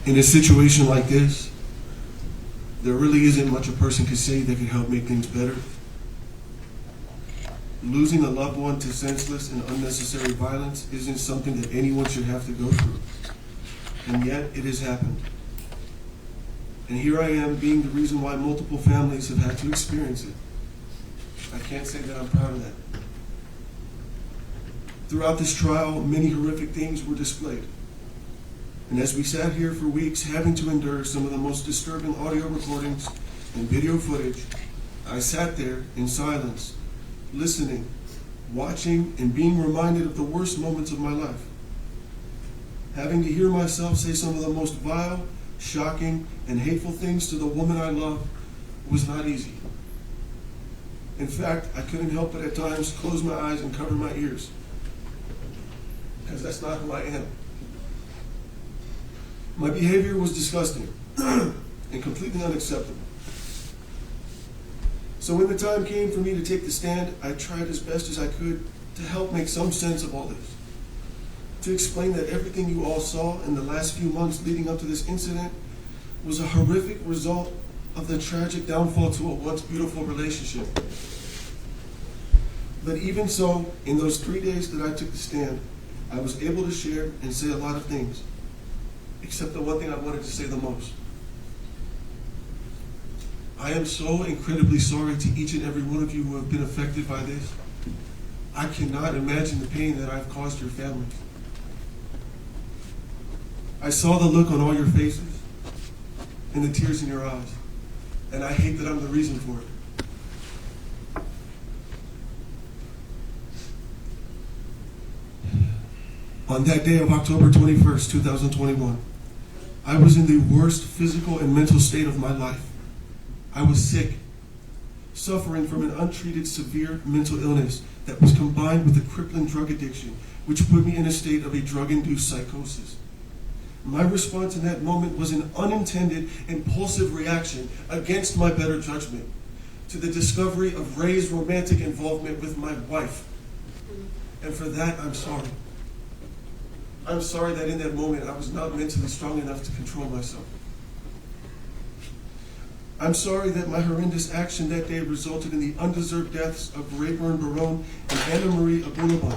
In a situation like this, there really isn't much a person could say that can help make things better. Losing a loved one to senseless and unnecessary violence isn't something that anyone should have to go through. And yet, it has happened. And here I am being the reason why multiple families have had to experience it. I can't say that I'm proud of that. Throughout this trial, many horrific things were displayed. And as we sat here for weeks having to endure some of the most disturbing audio recordings and video footage, I sat there in silence, listening, watching, and being reminded of the worst moments of my life. Having to hear myself say some of the most vile, shocking, and hateful things to the woman I love was not easy. In fact, I couldn't help but at times close my eyes and cover my ears, because that's not who I am. My behavior was disgusting and completely unacceptable. So when the time came for me to take the stand, I tried as best as I could to help make some sense of all this. To explain that everything you all saw in the last few months leading up to this incident was a horrific result of the tragic downfall to a once beautiful relationship. But even so, in those 3 days that I took the stand, I was able to share and say a lot of things, except the one thing I wanted to say the most. I am so incredibly sorry to each and every one of you who have been affected by this. I cannot imagine the pain that I've caused your family. I saw the look on all your faces and the tears in your eyes, and I hate that I'm the reason for it. On that day of October 21st, 2021, I was in the worst physical and mental state of my life. I was sick, suffering from an untreated severe mental illness that was combined with a crippling drug addiction, which put me in a state of a drug-induced psychosis. My response in that moment was an unintended, impulsive reaction against my better judgment to the discovery of Ray's romantic involvement with my wife. And for that, I'm sorry. I'm sorry that in that moment I was not mentally strong enough to control myself. I'm sorry that my horrendous action that day resulted in the undeserved deaths of Rayburn Barone and Anna Marie Abulabon.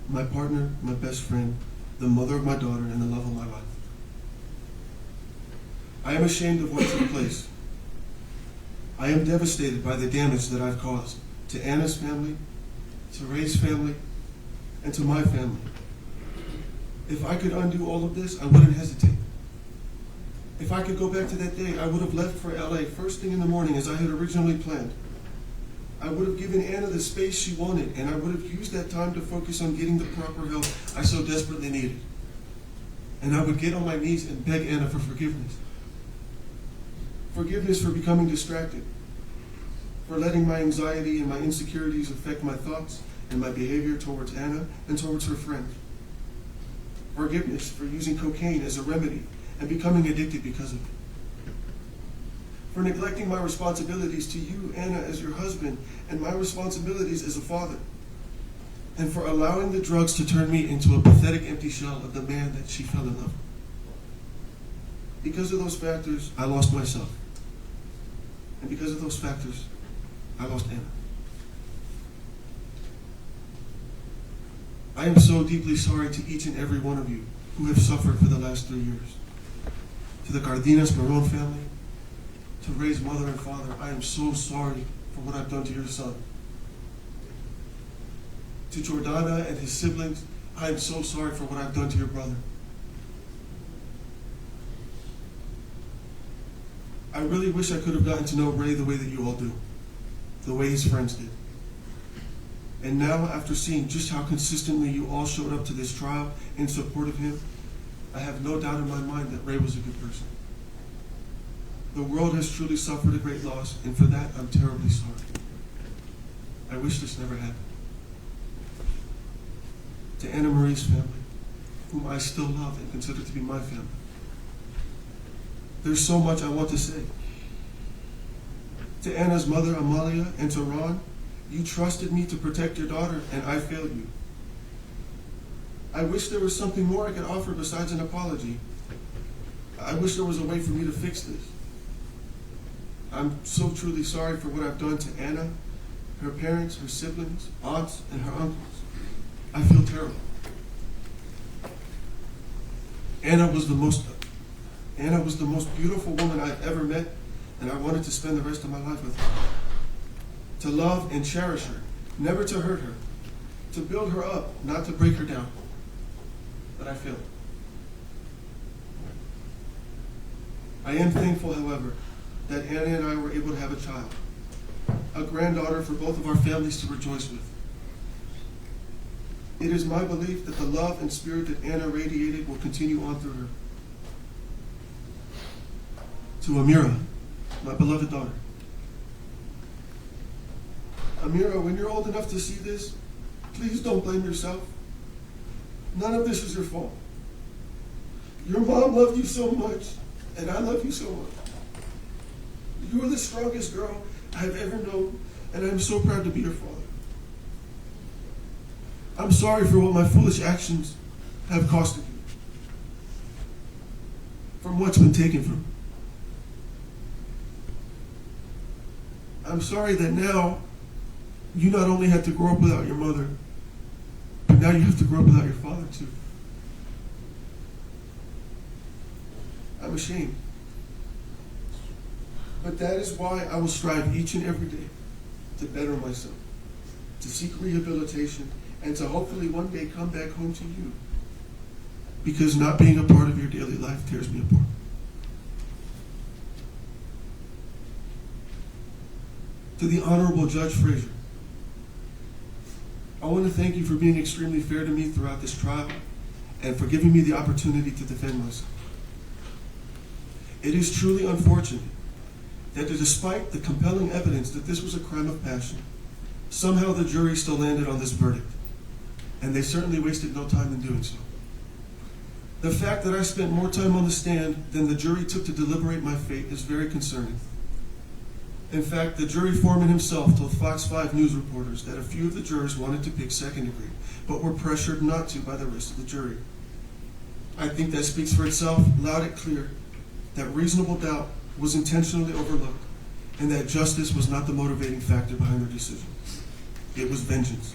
My partner, my best friend, the mother of my daughter, and the love of my life. I am ashamed of what took place. I am devastated by the damage that I've caused to Anna's family, to Ray's family, and to my family. If I could undo all of this, I wouldn't hesitate. If I could go back to that day, I would have left for LA first thing in the morning as I had originally planned. I would have given Anna the space she wanted, and I would have used that time to focus on getting the proper help I so desperately needed. And I would get on my knees and beg Anna for forgiveness. Forgiveness for becoming distracted, for letting my anxiety and my insecurities affect my thoughts and my behavior towards Anna and towards her friends. Forgiveness for using cocaine as a remedy and becoming addicted because of it. For neglecting my responsibilities to you, Anna, as your husband, and my responsibilities as a father. And for allowing the drugs to turn me into a pathetic empty shell of the man that she fell in love with. Because of those factors, I lost myself. And because of those factors, I lost Anna. I am so deeply sorry to each and every one of you who have suffered for the last 3 years. To the Cardenas Barone family, to Ray's mother and father, I am so sorry for what I've done to your son. To Jordana and his siblings, I am so sorry for what I've done to your brother. I really wish I could have gotten to know Ray the way that you all do, the way his friends did. And now, after seeing just how consistently you all showed up to this trial in support of him, I have no doubt in my mind that Ray was a good person. The world has truly suffered a great loss, and for that, I'm terribly sorry. I wish this never happened. To Anna Marie's family, whom I still love and consider to be my family, there's so much I want to say. To Anna's mother, Amalia, and to Ron, You trusted me to protect your daughter, and I failed you. I wish there was something more I could offer besides an apology. I wish there was a way for me to fix this. I'm so truly sorry for what I've done to Anna, her parents, her siblings, aunts, and her uncles. I feel terrible. Anna was the most beautiful woman I've ever met, and I wanted to spend the rest of my life with her. To love and cherish her, never to hurt her, to build her up, not to break her down. But I failed. I am thankful, however, that Anna and I were able to have a child, a granddaughter for both of our families to rejoice with. It is my belief that the love and spirit that Anna radiated will continue on through her. To Amira, my beloved daughter. Amira, when you're old enough to see this, please don't blame yourself. None of this is your fault. Your mom loved you so much, and I love you so much. You are the strongest girl I've ever known, and I'm so proud to be your father. I'm sorry for what my foolish actions have costed you, from what's been taken from you. I'm sorry that now you not only had to grow up without your mother, but now you have to grow up without your father too. I'm ashamed. But that is why I will strive each and every day to better myself, to seek rehabilitation, and to hopefully one day come back home to you. Because not being a part of your daily life tears me apart. To the Honorable Judge Frazier, I want to thank you for being extremely fair to me throughout this trial and for giving me the opportunity to defend myself. It is truly unfortunate that despite the compelling evidence that this was a crime of passion, somehow the jury still landed on this verdict, and they certainly wasted no time in doing so. The fact that I spent more time on the stand than the jury took to deliberate my fate is very concerning. In fact, the jury foreman himself told Fox 5 news reporters that a few of the jurors wanted to pick second degree, but were pressured not to by the rest of the jury. I think that speaks for itself, loud and clear, that reasonable doubt was intentionally overlooked, and that justice was not the motivating factor behind their decision. It was vengeance.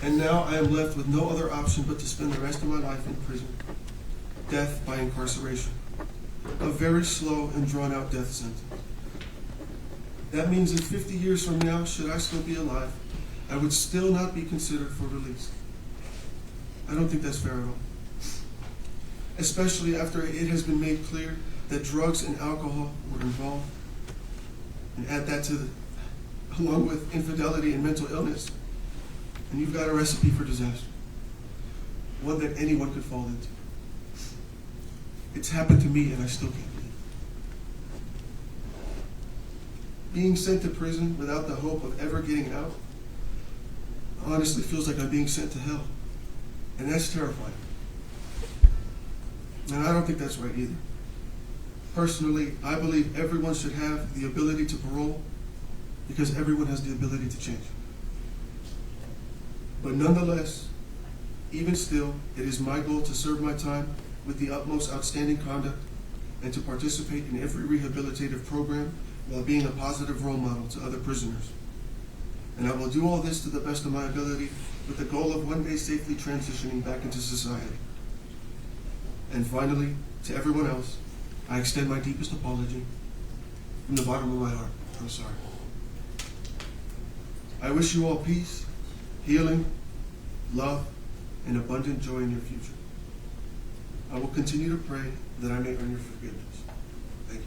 And now I am left with no other option but to spend the rest of my life in prison. Death by incarceration. A very slow and drawn-out death sentence. That means that 50 years from now, should I still be alive, I would still not be considered for release. I don't think that's fair at all. Especially after it has been made clear that drugs and alcohol were involved. And add that to along with infidelity and mental illness, and you've got a recipe for disaster. One that anyone could fall into. It's happened to me and I still can't believe it. Being sent to prison without the hope of ever getting out honestly feels like I'm being sent to hell. And that's terrifying. And I don't think that's right either. Personally, I believe everyone should have the ability to parole because everyone has the ability to change. But nonetheless, even still, it is my goal to serve my time with the utmost outstanding conduct and to participate in every rehabilitative program while being a positive role model to other prisoners. And I will do all this to the best of my ability with the goal of one day safely transitioning back into society. And finally, to everyone else, I extend my deepest apology from the bottom of my heart. I'm sorry. I wish you all peace, healing, love, and abundant joy in your future. I will continue to pray that I may earn your forgiveness. Thank you.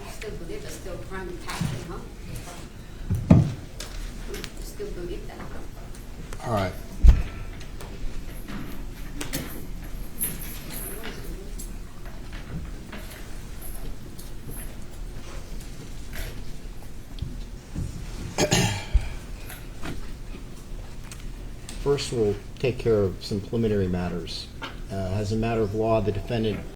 You still believe there's still crime and passion, huh? You still believe that? All right. First, we'll take care of some preliminary matters. As a matter of law, the defendant